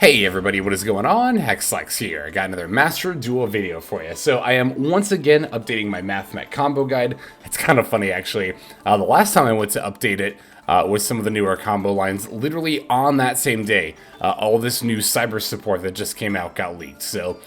Hey everybody, what is going on? Hexlex here. I got another Master Duel video for you. So I am once again updating my Mathmech combo guide. It's kind of funny actually. The last time I went to update it with some of the newer combo lines, literally on that same day, all this new Cyberse support that just came out got leaked. So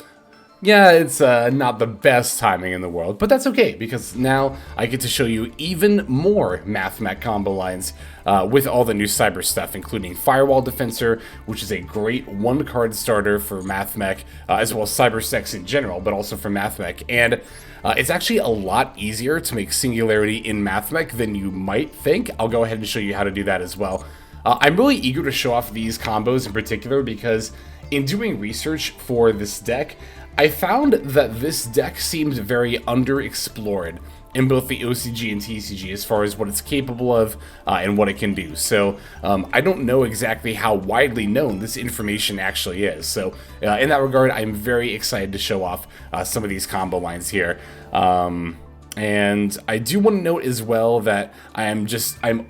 yeah, it's not the best timing in the world, but that's okay, because now I get to show you even more Mathmech combo lines with all the new Cyber stuff, including Firewall Defenser, which is a great one-card starter for Mathmech, as well as Cyberse decks in general, but also for Mathmech. And it's actually a lot easier to make Singularity in Mathmech than you might think. I'll go ahead and show you how to do that as well. I'm really eager to show off these combos in particular because in doing research for this deck, I found that this deck seems very underexplored in both the OCG and TCG as far as what it's capable of and what it can do. So I don't know exactly how widely known this information actually is. So in that regard, I'm very excited to show off some of these combo lines here. And I do want to note as well that I'm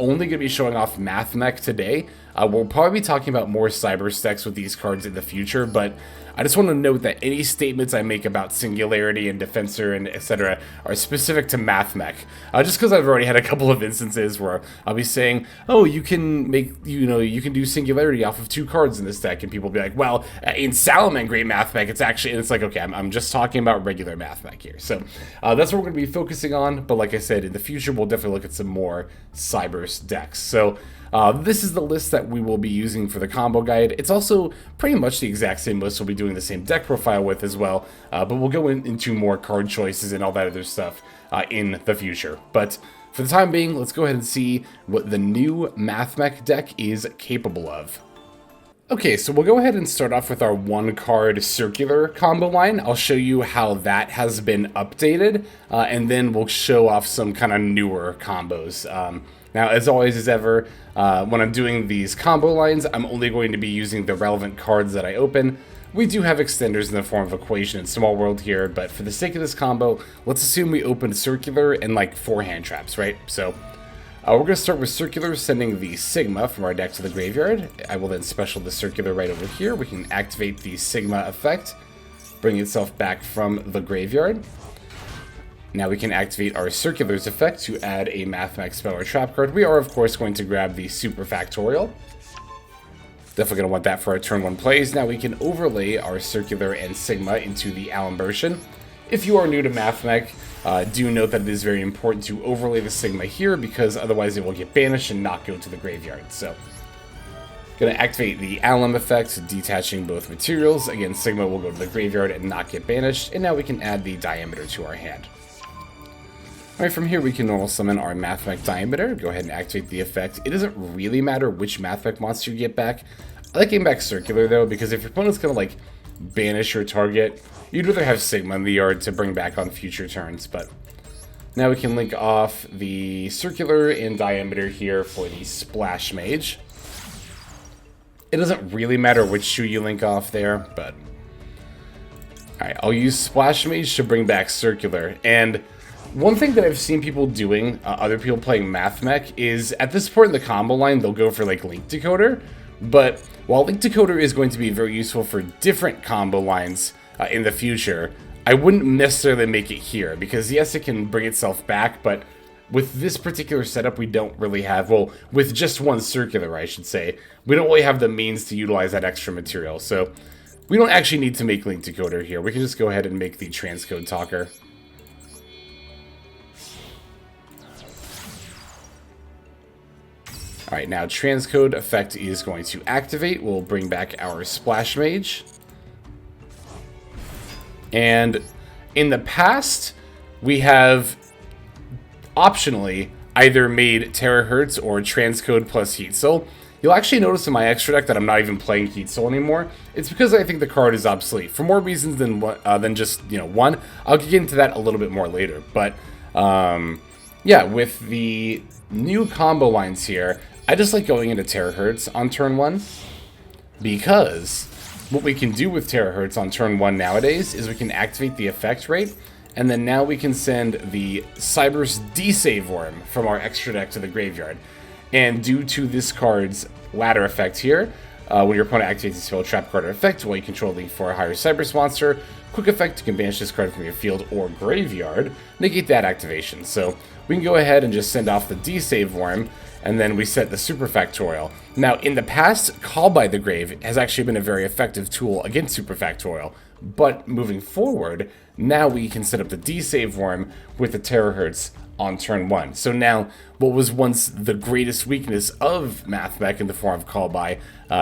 only going to be showing off Mathmech today. We'll probably be talking about more Cyberse decks with these cards in the future, but I just want to note that any statements I make about Singularity and Defensor and etc. are specific to Mathmech. Just because I've already had a couple of instances where I'll be saying, oh, you can do Singularity off of 2 cards in this deck, and people will be like, well, in Salamangreat Mathmech, it's actually, and it's like, okay, I'm just talking about regular Mathmech here. So that's what we're going to be focusing on, but like I said, in the future, we'll definitely look at some more Cyberse decks. So this is the list that we will be using for the combo guide. It's also pretty much the exact same list we'll be doing the same deck profile with as well, but we'll go into more card choices and all that other stuff in the future. But for the time being, let's go ahead and see what the new Mathmech deck is capable of. Okay, so we'll go ahead and start off with our one-card circular combo line. I'll show you how that has been updated, and then we'll show off some kind of newer combos. Now, as always as ever, when I'm doing these combo lines, I'm only going to be using the relevant cards that I open. We do have extenders in the form of Equation and Small World here, but for the sake of this combo, let's assume we open Circular and like 4 hand traps, right? So we're going to start with Circular, sending the Sigma from our deck to the graveyard. I will then special the Circular right over here. We can activate the Sigma effect, bring itself back from the graveyard. Now we can activate our Circular's effect to add a Mathmech spell or trap card. We are, of course, going to grab the Superfactorial. Definitely going to want that for our turn 1 plays. Now we can overlay our Circular and Sigma into the Alembertain. If you are new to Mathmech, do note that it is very important to overlay the Sigma here, because otherwise it will get banished and not go to the graveyard. So, going to activate the Alem effect, detaching both materials. Again, Sigma will go to the graveyard and not get banished. And now we can add the Diameter to our hand. Alright, from here we can normal summon our Mathmech Diameter. Go ahead and activate the effect. It doesn't really matter which Mathmech monster you get back. I like getting back Circular though, because if your opponent's going to like banish your target, you'd rather have Sigma in the yard to bring back on future turns. But now we can link off the Circular and Diameter here for the Splash Mage. It doesn't really matter which shoe you link off there, but alright, I'll use Splash Mage to bring back Circular. And one thing that I've seen people doing, other people playing Mathmech, is at this point in the combo line, they'll go for like Link Decoder. But while Link Decoder is going to be very useful for different combo lines in the future, I wouldn't necessarily make it here, because yes, it can bring itself back, but with this particular setup, we don't really have, well, with just one Circular, I should say, we don't really have the means to utilize that extra material. So we don't actually need to make Link Decoder here. We can just go ahead and make the Transcode Talker. Alright, now Transcode effect is going to activate. We'll bring back our Splash Mage. And in the past, we have optionally either made Terahertz or Transcode plus Heat Soul. You'll actually notice in my extra deck that I'm not even playing Heat Soul anymore. It's because I think the card is obsolete, for more reasons than just, one. I'll get into that a little bit more later. But, yeah, with the new combo lines here, I just like going into Terahertz on turn 1, because what we can do with Terahertz on turn 1 nowadays is we can activate the effect rate, and then now we can send the Cyberse Desavewurm from our extra deck to the graveyard. And due to this card's ladder effect here, When your opponent activates a spell, trap card or effect while you control the 4 higher Cyberse monster, quick effect, you can banish this card from your field or graveyard, negate that activation. So we can go ahead and just send off the Desavewurm, and then we set the Superfactorial. Now, in the past, Call by the Grave has actually been a very effective tool against Superfactorial, but moving forward, now we can set up the Desavewurm with the Terahertz on turn 1. So now, what was once the greatest weakness of Mathmech in the form of Call by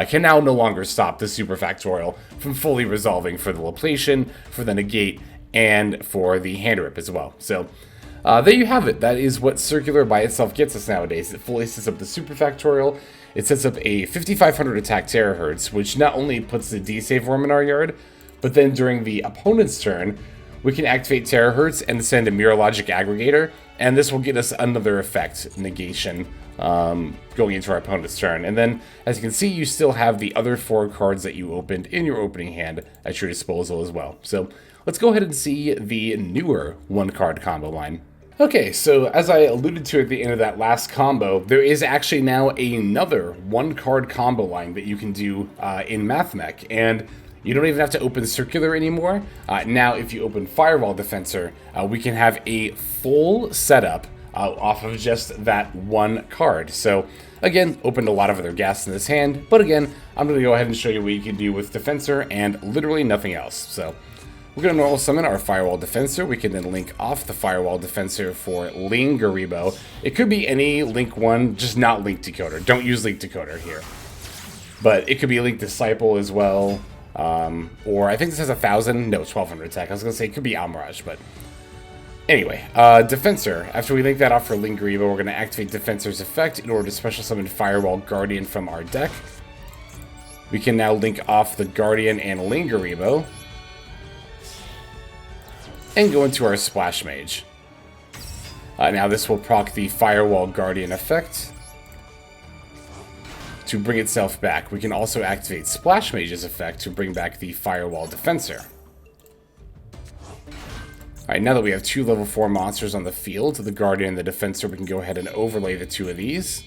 can now no longer stop the Superfactorial from fully resolving for the Laplacian, for the Negate, and for the Hand Rip as well. So there you have it. That is what Circular by itself gets us nowadays. It fully sets up the Superfactorial. It sets up a 5500 attack Terahertz, which not only puts the Desavewurm in our yard, but then during the opponent's turn, we can activate Terahertz and send a Mereologic Aggregator, and this will get us another effect, negation, going into our opponent's turn. And then, as you can see, you still have the other 4 cards that you opened in your opening hand at your disposal as well. So let's go ahead and see the newer 1-card combo line. Okay, so as I alluded to at the end of that last combo, there is actually now another 1-card combo line that you can do in Mathmech, and you don't even have to open Circular anymore. Now, if you open Firewall Defenser, we can have a full setup off of just that 1 card. So, again, opened a lot of other gas in this hand, but again, I'm going to go ahead and show you what you can do with Defenser and literally nothing else. So, we're going to normal summon our Firewall Defenser. We can then link off the Firewall Defenser for Linguriboh. It could be any Link 1, just not Link Decoder. Don't use Link Decoder here. But it could be Link Disciple as well. Or I think this has 1,000, no, 1,200 attack. I was going to say it could be Almirage, but anyway, Defenser. After we link that off for Linguriboh, we're going to activate Defenser's effect in order to special summon Firewall Guardian from our deck. We can now link off the Guardian and Linguriboh and go into our Splash Mage. Now this will proc the Firewall Guardian effect to bring itself back. We can also activate Splash Mage's effect to bring back the Firewall Defenser. Alright, now that we have 2 level 4 monsters on the field, the Guardian and the Defenser, we can go ahead and overlay the 2 of these.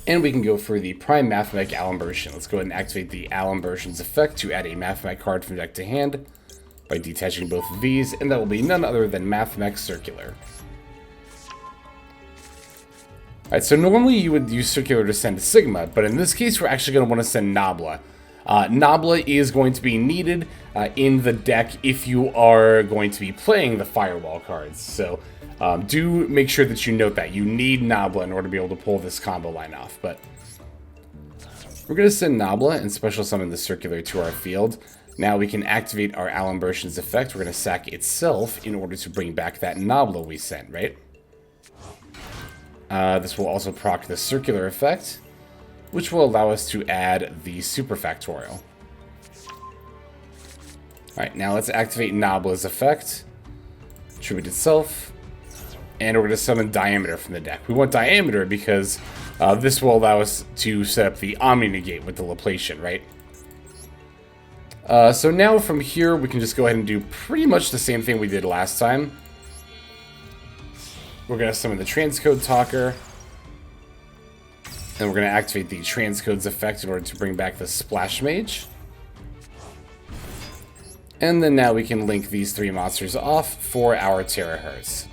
And we can go for the Primathmech Alembertain. Let's go ahead and activate the Alembertain's effect to add a Mathmech card from deck to hand by detaching both of these, and that will be none other than Mathmech Circular. Alright, so normally you would use Circular to send Sigma, but in this case we're actually going to want to send Nabla. Nabla is going to be needed in the deck if you are going to be playing the Firewall cards, so do make sure that you note that. You need Nabla in order to be able to pull this combo line off, but we're going to send Nabla and special summon the Circular to our field. Now we can activate our Alembertain's effect. We're going to sack itself in order to bring back that Nabla we sent, right? This will also proc the Circular effect, which will allow us to add the Superfactorial. Alright, now let's activate Nabla's effect, tribute itself, and we're going to summon Diameter from the deck. We want Diameter because this will allow us to set up the Omni-Negate with the Laplacian, right? So now from here, we can just go ahead and do pretty much the same thing we did last time. We're going to summon the Transcode Talker, and we're going to activate the Transcode's effect in order to bring back the Splash Mage. And then now we can link these 3 monsters off for our Terahertz.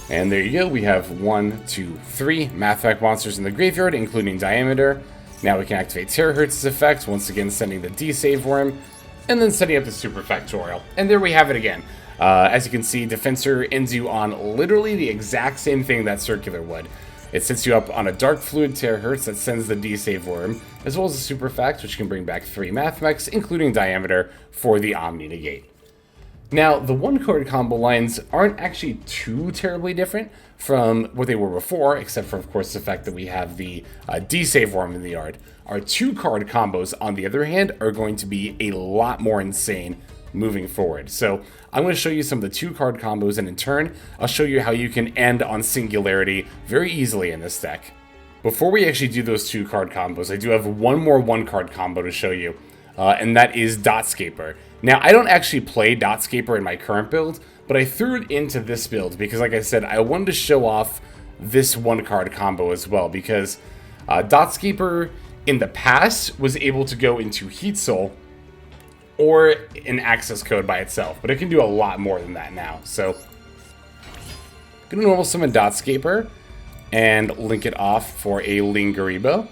And there you go, we have 1, 2, 3 Mathmech monsters in the graveyard, including Diameter. Now we can activate Terahertz's effect, once again sending the Desavewurm, and then setting up the Superfactorial. And there we have it again. As you can see, Defenser ends you on literally the exact same thing that Circular would. It sets you up on a Dark Fluid Terahertz that sends the Desavewurm, as well as the Superfact, which can bring back 3 Mathmechs, including Diameter, for the Omni-Negate. Now, the 1-card combo lines aren't actually too terribly different from what they were before, except for, of course, the fact that we have the Desavewurm in the yard. Our 2-card combos, on the other hand, are going to be a lot more insane moving forward. So I'm going to show you some of the 2-card combos, and in turn, I'll show you how you can end on Singularity very easily in this deck. Before we actually do those 2-card combos, I do have one more 1-card combo to show you, and that is Dotscaper. Now, I don't actually play Dotscaper in my current build, but I threw it into this build because, like I said, I wanted to show off this one card combo as well, because Dotscaper in the past was able to go into Heat Soul or an Accesscode by itself, but it can do a lot more than that now. So I'm going to normal summon Dotscaper and link it off for a Linguriboh.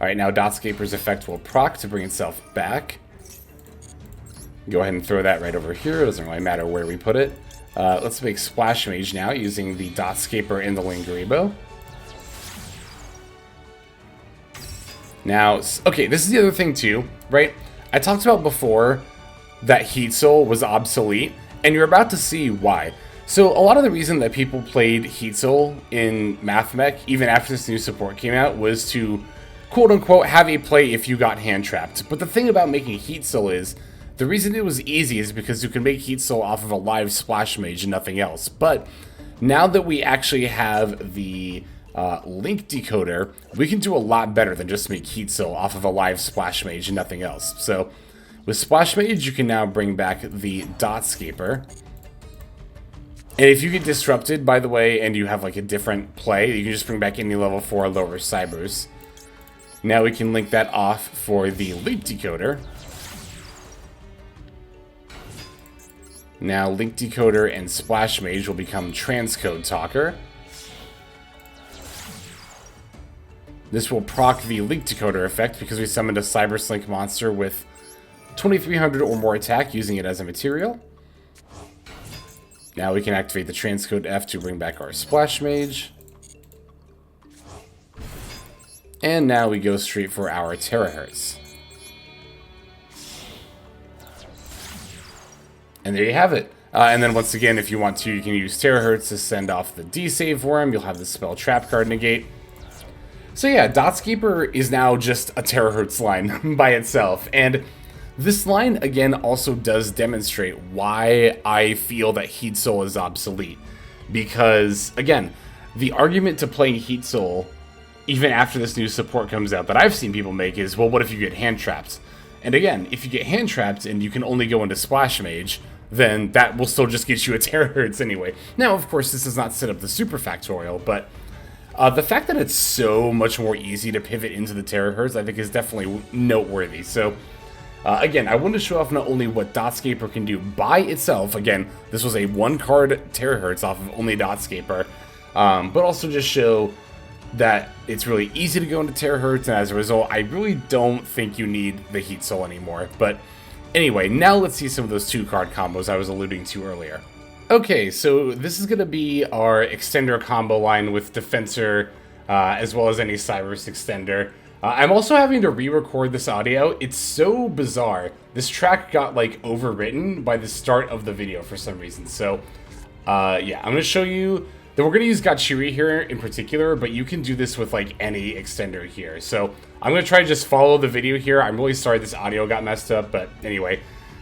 Alright, now Dotscaper's effect will proc to bring itself back. Go ahead and throw that right over here. It doesn't really matter where we put it. Let's make Splash Mage now using the Dotscaper and the Linguriboh. Now, okay, this is the other thing too, right? I talked about before that Heat Soul was obsolete, and you're about to see why. So a lot of the reason that people played Heat Soul in Mathmech, even after this new support came out, was to quote-unquote have a play if you got hand-trapped. But the thing about making Heat Soul is, the reason it was easy is because you can make Heat Soul off of a live Splash Mage and nothing else. But now that we actually have the Link Decoder, we can do a lot better than just make Heat Soul off of a live Splash Mage and nothing else. So with Splash Mage, you can now bring back the Dotscaper. And if you get disrupted, by the way, and you have like a different play, you can just bring back any level 4 lower Cyberse. Now we can link that off for the Link Decoder. Now Link Decoder and Splash Mage will become Transcode Talker. This will proc the Link Decoder effect because we summoned a Cyberse Link monster with 2300 or more attack using it as a material. Now we can activate the Transcode F to bring back our Splash Mage. And now we go straight for our Terahertz. And there you have it. And then once again, if you want to, you can use Terahertz to send off the Desavewurm. You'll have the spell Trap card negate. So yeah, Dotscaper is now just a Terahertz line by itself. And this line, again, also does demonstrate why I feel that Heat Soul is obsolete. Because, again, the argument to playing Heat Soul, even after this new support comes out, that I've seen people make is, well, what if you get hand-trapped? And again, if you get hand-trapped and you can only go into Splash Mage, then that will still just get you a Terahertz anyway. Now, of course, this does not set up the Superfactorial, but the fact that it's so much more easy to pivot into the Terahertz, I think, is definitely noteworthy. So, again, I wanted to show off not only what Dotscaper can do by itself. Again, this was a one-card Terahertz off of only Dotscaper, but also just show that it's really easy to go into Terahertz, and as a result, I really don't think you need the Heat Soul anymore. But anyway, now let's see some of those two-card combos I was alluding to earlier. Okay, so this is going to be our extender combo line with Defensor, as well as any Cyberse extender. I'm also having to re-record this audio. It's so bizarre. This track got, like, overwritten by the start of the video for some reason. So, yeah, I'm going to show you that we're going to use Gatchiri here in particular, but you can do this with, like, any extender here. So, I'm going to try to just follow the video here. I'm really sorry this audio got messed up, but anyway.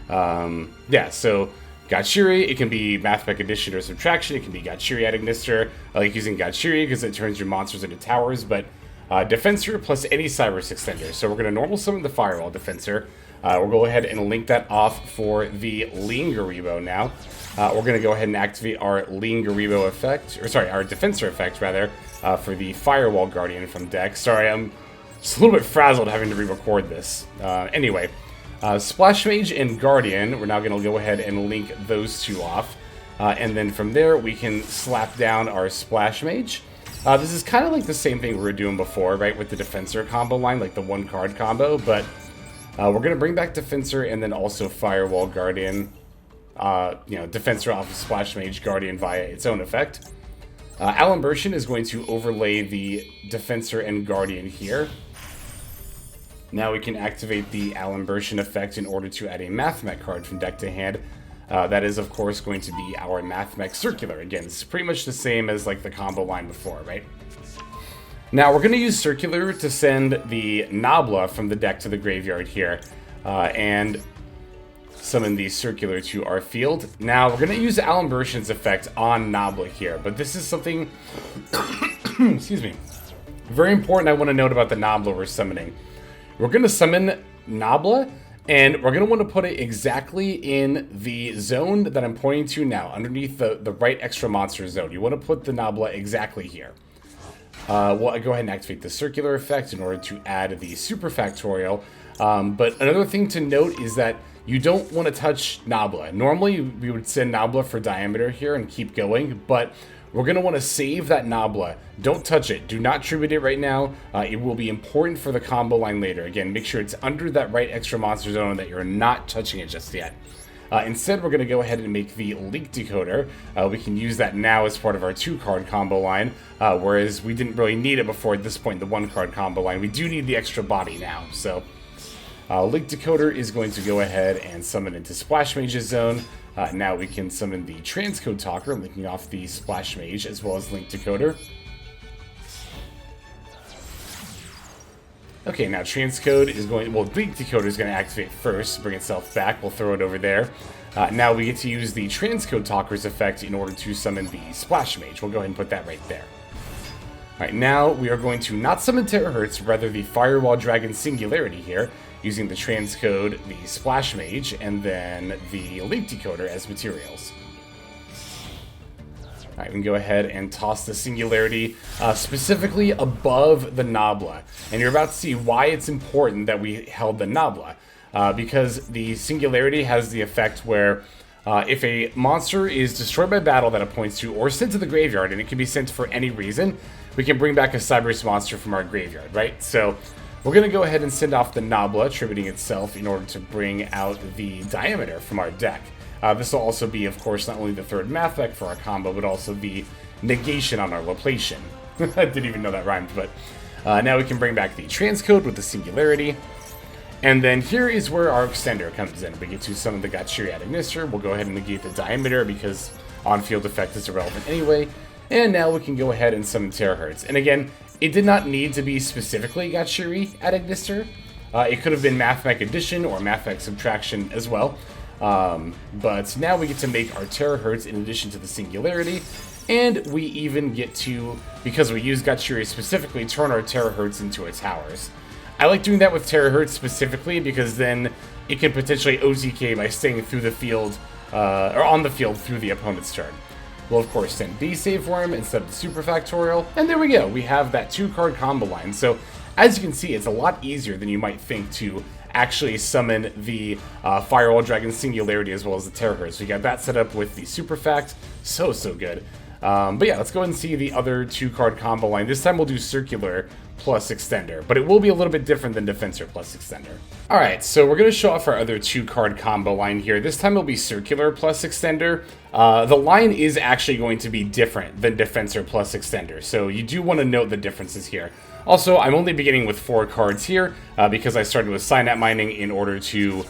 Yeah, so Gatchiri, it can be Mathmech Addition or Subtraction. It can be Gatchiri adding Nister. I like using Gatchiri because it turns your monsters into towers, but Defensor plus any Cyberse extender. So we're going to normal summon the Firewall Defenser. We'll go ahead and link that off for the Linguriboh now. We're going to go ahead and activate our Linguriboh effect, or sorry, our Defensor effect rather, for the Firewall Guardian from deck. Sorry, I'm just a little bit frazzled having to re-record this. Anyway, Splash Mage and Guardian, we're now going to go ahead and link those two off. And then from there, we can slap down our Splash Mage. This is kind of like the same thing we were doing before, right, with the Defensor combo line, like the one-card combo, but we're going to bring back Defensor and then also Firewall Guardian. You know, Defensor off of Splash Mage, Guardian via its own effect. Alembertain is going to overlay the Defensor and Guardian here. Now we can activate the Alembertain effect in order to add a Mathmech card from deck to hand. That is, of course, going to be our Mathmech Circular. Again, it's pretty much the same as like the combo line before, right? Now, we're going to use Circular to send the Nabla from the deck to the graveyard here. And summon the Circular to our field. Now, we're going to use Alembertain's effect on Nabla here. But this is something, excuse me, very important I want to note about the Nabla we're summoning. We're going to summon Nabla, And we're going to want to put it exactly in the zone that I'm pointing to now, underneath the right extra monster zone. You want to put the Nabla exactly here. We'll go ahead and activate the circular effect in order to add the superfactorial. But another thing to note is that you don't want to touch Nabla. Normally, we would send Nabla for diameter here and keep going, but we're going to want to save that Nabla. Don't touch it. Do not tribute it right now. It will be important for the combo line later. Again, make sure it's under that right extra monster zone and that you're not touching it just yet. Instead, we're going to go ahead and make the Link Decoder. We can use that now as part of our 2-card combo line, whereas we didn't really need it before at this point in the 1-card combo line. We do need the extra body now, so Link Decoder is going to go ahead and summon into Splash Mage's zone. Now we can summon the Transcode Talker, linking off the Splash Mage as well as Link Decoder. Okay, now Transcode is going, well, Link Decoder is going to activate first, bring itself back. We'll throw it over there. Now we get to use the Transcode Talker's effect in order to summon the Splash Mage. We'll go ahead and put that right there. Alright, now we are going to not summon Terahertz, rather the Firewall Dragon Singularity here, using the Transcode, the Splash Mage, and then the Link Decoder as materials. Alright, we can go ahead and toss the Singularity specifically above the Nabla. And you're about to see why it's important that we held the Nabla. Because the Singularity has the effect where if a monster is destroyed by battle that it points to, or sent to the graveyard, and it can be sent for any reason, we can bring back a Cyberse monster from our graveyard, right? So we're going to go ahead and send off the Nabla, tributing itself in order to bring out the Diameter from our deck. This will also be, of course, not only the 3rd Mathmech for our combo, but also the negation on our Laplacian. I didn't even know that rhymed, but now we can bring back the Transcode with the Singularity. And then here is where our extender comes in. We get to summon the Gatchiri ad ignister. We'll go ahead and negate the Diameter because on-field effect is irrelevant anyway. And now we can go ahead and summon Terahertz. And again, it did not need to be specifically Gatchiri ad ignister. It could have been Mathmech Addition or Mathmech Subtraction as well. But now we get to make our Terahertz in addition to the Singularity. And we even get to, because we use Gatchiri specifically, turn our Terahertz into its towers. I like doing that with Terahertz specifically because then it can potentially OTK by staying through the field, or on the field through the opponent's turn. We'll of course send Desavewurm instead of the Superfactorial, and there we go, we have that 2-card combo line. So as you can see, it's a lot easier than you might think to actually summon the Firewall Dragon Singularity as well as the Terahertz. We got that set up with the Superfact, so good. But yeah, let's go ahead and see the other 2-card combo line. This time we'll do Circular plus Extender, but it will be a little bit different than Defenser plus Extender. Alright, so we're going to show off our other 2-card combo line here. This time it'll be Circular plus Extender. The line is actually going to be different than Defenser plus Extender, so you do want to note the differences here. Also, I'm only beginning with 4 cards here, because I started with Cynet Mining in order to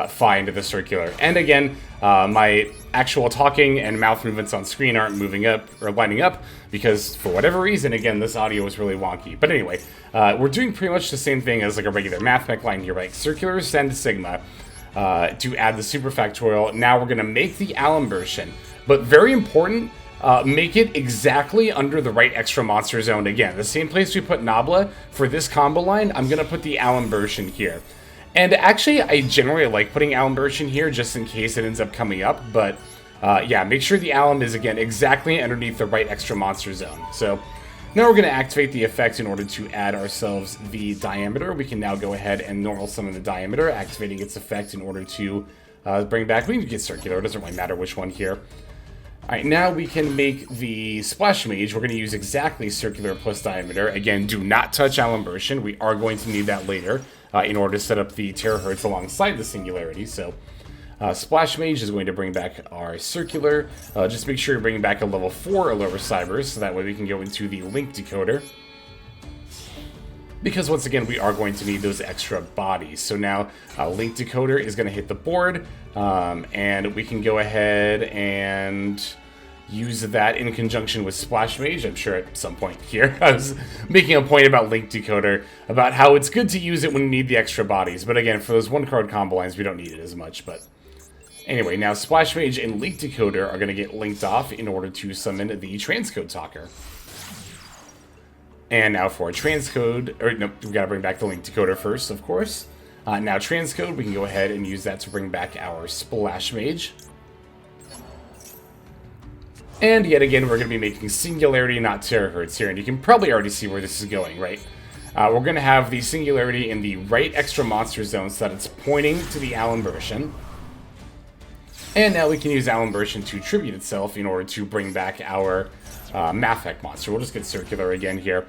find the Circular. And again, my actual talking and mouth movements on screen aren't moving up or lining up because for whatever reason, again, this audio is really wonky. But anyway, we're doing pretty much the same thing as like a regular Mathmech line here, right? Circular, send Sigma to add the Superfactorial. Now we're going to make the Alembertain, but very important, make it exactly under the right extra monster zone. Again, the same place we put Nabla for this combo line, I'm going to put the Alembertain here. And actually, I generally like putting Alembertain here just in case it ends up coming up, but yeah, make sure the Alem is, again, exactly underneath the right extra monster zone. So now we're going to activate the effect in order to add ourselves the Diameter. We can now go ahead and normal summon the Diameter, activating its effect in order to bring back, we can get Circular, it doesn't really matter which one here. Alright, now we can make the Splash Mage. We're going to use exactly Circular plus Diameter. Again, do not touch Alembertain. We are going to need that later in order to set up the Terahertz alongside the Singularity. So, Splash Mage is going to bring back our Circular. Just make sure you're bringing back a level 4 or lower Cyberse, so that way we can go into the Link Decoder. Because once again, we are going to need those extra bodies. So now, Link Decoder is going to hit the board, and we can go ahead and use that in conjunction with Splash Mage. I'm sure at some point here I was making a point about Link Decoder, about how it's good to use it when you need the extra bodies. But again, for those 1-card combo lines, we don't need it as much. But anyway, now Splash Mage and Link Decoder are going to get linked off in order to summon the Transcode Talker. And now for Transcode, or no, we've got to bring back the Link Decoder first, of course. Now transcode, we can go ahead and use that to bring back our Splash Mage. And yet again, we're going to be making Singularity, not Terahertz here, and you can probably already see where this is going, right? We're going to have the Singularity in the right extra monster zone so that it's pointing to the Alembertain. And now we can use Alembertain to tribute itself in order to bring back our Mathmech monster. We'll just get Circular again here.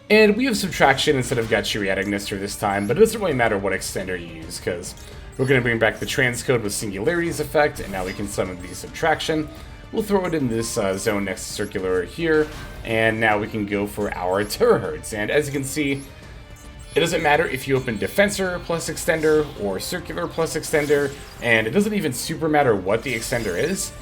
And we have Subtraction instead of Gatchiri at Ignister this time, but it doesn't really matter what extender you use, because we're going to bring back the Transcode with Singularity's effect, and now we can summon the Subtraction. We'll throw it in this zone next to Circular here, and now we can go for our Terahertz. And as you can see, it doesn't matter if you open Defensor plus Extender or Circular plus Extender, and it doesn't even super matter what the extender is.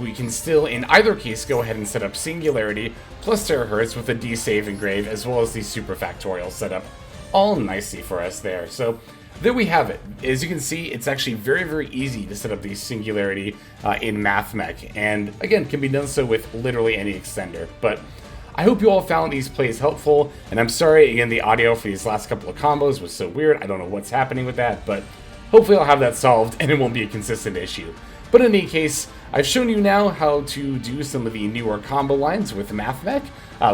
We can still, in either case, go ahead and set up Singularity plus Terahertz with a D-Save Engrave, as well as the Superfactorial setup, all nicely for us there. So there we have it. As you can see, it's actually very, very easy to set up the Singularity in Mathmech, and again, can be done so with literally any extender. But I hope you all found these plays helpful, and I'm sorry, again, the audio for these last couple of combos was so weird. I don't know what's happening with that, but hopefully I'll have that solved, and it won't be a consistent issue. But in any case, I've shown you now how to do some of the newer combo lines with Mathmech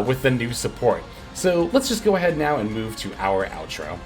with the new support. So let's just go ahead now and move to our outro.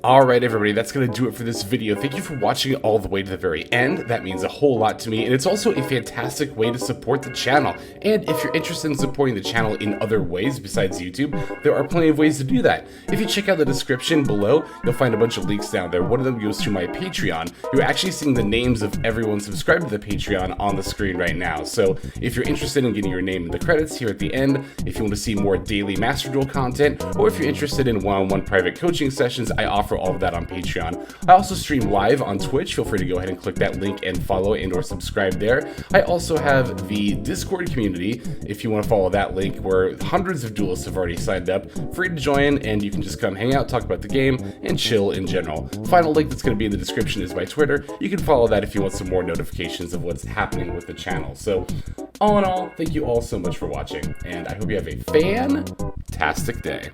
Alright everybody, that's going to do it for this video. Thank you for watching it all the way to the very end. That means a whole lot to me, and it's also a fantastic way to support the channel. And if you're interested in supporting the channel in other ways besides YouTube, there are plenty of ways to do that. If you check out the description below, you'll find a bunch of links down there. One of them goes to my Patreon. You're actually seeing the names of everyone subscribed to the Patreon on the screen right now. So if you're interested in getting your name in the credits here at the end, if you want to see more daily Master Duel content, or if you're interested in one-on-one private coaching sessions, I offer all of that on Patreon. I also stream live on Twitch. Feel free to go ahead and click that link and follow and or subscribe there. I also have the Discord community, if you want to follow that link, where hundreds of duelists have already signed up. Free to join, and you can just come hang out, talk about the game, and chill in general. Final link that's going to be in the description is my Twitter. You can follow that if you want some more notifications of what's happening with the channel. So, all in all, thank you all so much for watching, and I hope you have a fantastic day.